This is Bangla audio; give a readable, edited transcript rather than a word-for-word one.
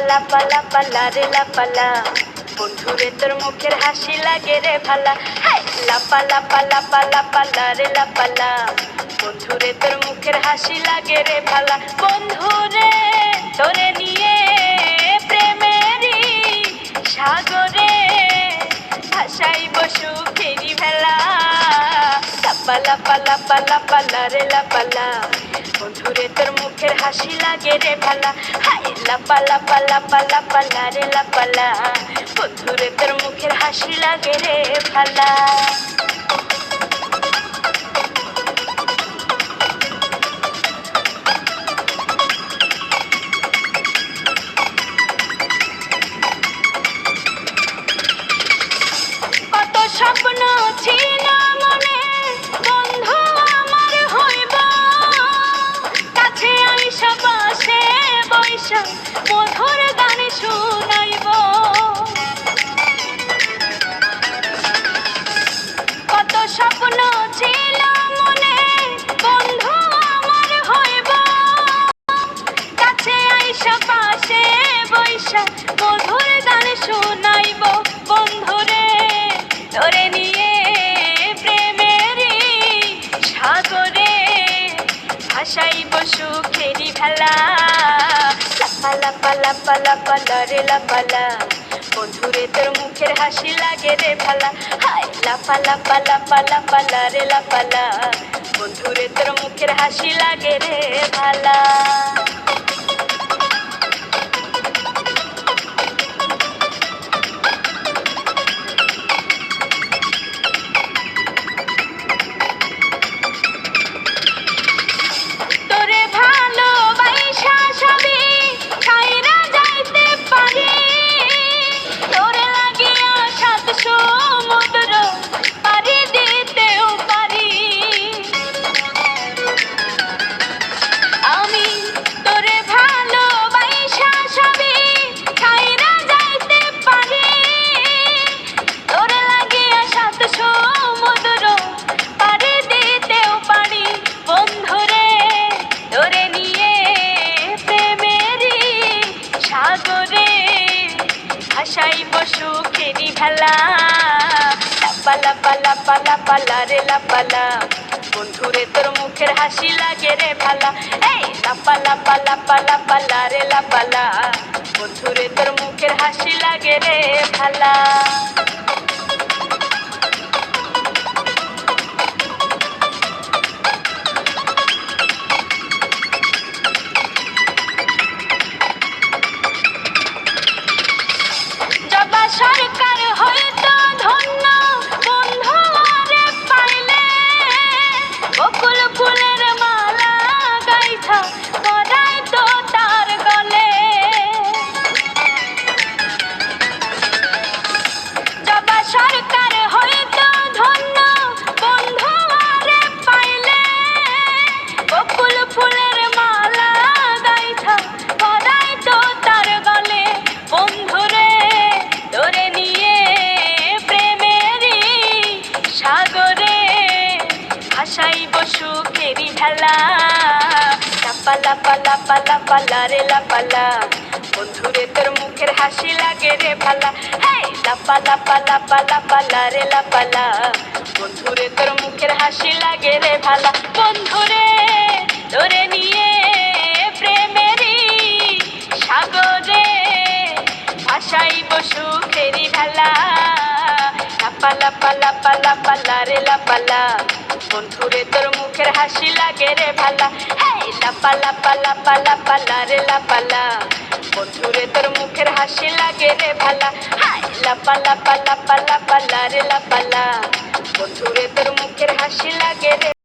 লাপা লাপা লারে লাপালা, বন্ধুরে তোর মুখের হাসি লাগে রে ভালা। হাই লাপা লাপা লাপা লাপা লারে লাপালা, বন্ধুরে তোর মুখের হাসি লাগে রে ভালা। বন্ধুরে তোরে নিয়ে প্রেমেরই সাগরে ভাসাইব সুখেরই ভেলা। লাপা লাপা লাপা লাপা লারে লাপালা, বন্ধুরে তোর মুখের হাসি লাগে রে ভালা। হাই লাপা লাপা লাপা লাপা লারে লাপালা, বন্ধুরে তোর মুখের হাসি লাগে রে ভালা। কত স্বপ্ন ছিল মনে বন্ধু আমার হইব, কাছে আইসা পাশে বৈশা মধুর গান শুনাইব। কত স্বপ্ন ছিল মনে বন্ধু আমার হইব, কাছে আইসা পাশে বৈশা মধুর গান শুনাইব। বন্ধুরে তোরে নিয়ে প্রেমেরই সাগরে ভাসাইব সুখেরই ভেলা। লাপা লাপা লাপা লাপা লারে লাপালা, বন্ধুরে তোর মুখের হাসি লাগে রে ভালা। হাই লাপা লাপা লাপা লাপা লারে লাপালা, বন্ধুরে তোর মুখের হাসি লাগে রে ভালা। তোরে ভালোবাসা সবই ছাইরা যাইতে পারি, তোরে লাগিয়া সাত সমুদ্র পাড়ি দিতেও পারি। আমি তোরে ভালোবাসা সবই ছাইরা যাইতে পারি, তোরে লাগিয়া সাত সমুদ্র পাড়ি দিতেও পারি। বন্ধুরে তোরে নিয়ে প্রেমেরই সাগরে ভাসাইব সুখেরই ভেলা। লাপা লাপা লাপা লাপা লারে লাপালা, বন্ধুরে তোর মুখের হাসি লাগে রে ভালা। এই লাপা লাপা লাপা লাপা লারে লাপালা, বন্ধুরে তোর মুখের হাসি লাগে রে ভালা। জবা সরকার হয়তো ধন্য বন্ধু আরে পাইলে, বকুল ফুলের মালা গাইথা পরাই তো তার গলে। জবা সরকার হয়তো ধন্য বন্ধু আরে পাইলে, বকুল ফুলের মালা গাইথা পরাই তো তার গলে। বন্ধুরে তোরে নিয়ে প্রেমেরই সাগরে ভাসাইব সুখেরই ভেলা। লাপা লাপা লাপা লাপা লারে লাপালা, বন্ধুরে তোর মুখের হাসি লাগে রে ভালা। হেই লাপা লাপা লাপা লাপা লারে লাপালা, বন্ধুরে তোর মুখের হাসি লাগে রে ভালা। বন্ধুরে তোরে নিয়ে প্রেমেরই সাগরে ভাসাইব সুখেরই ভেলা। লাপা লাপা লাপা লাপা লারে লাপালা, বন্ধুরে তোর মুখের হাসি লাগে রে ভালা। হেই লাপা লাপা লাপা লাপা লারে লাপালা, বন্ধুরে তোর মুখের হাসি লাগে রে ভালা। হাই লাপা লাপা লাপা লাপা লারে লাপালা, বন্ধুরে তোর মুখের হাসি লাগে রে।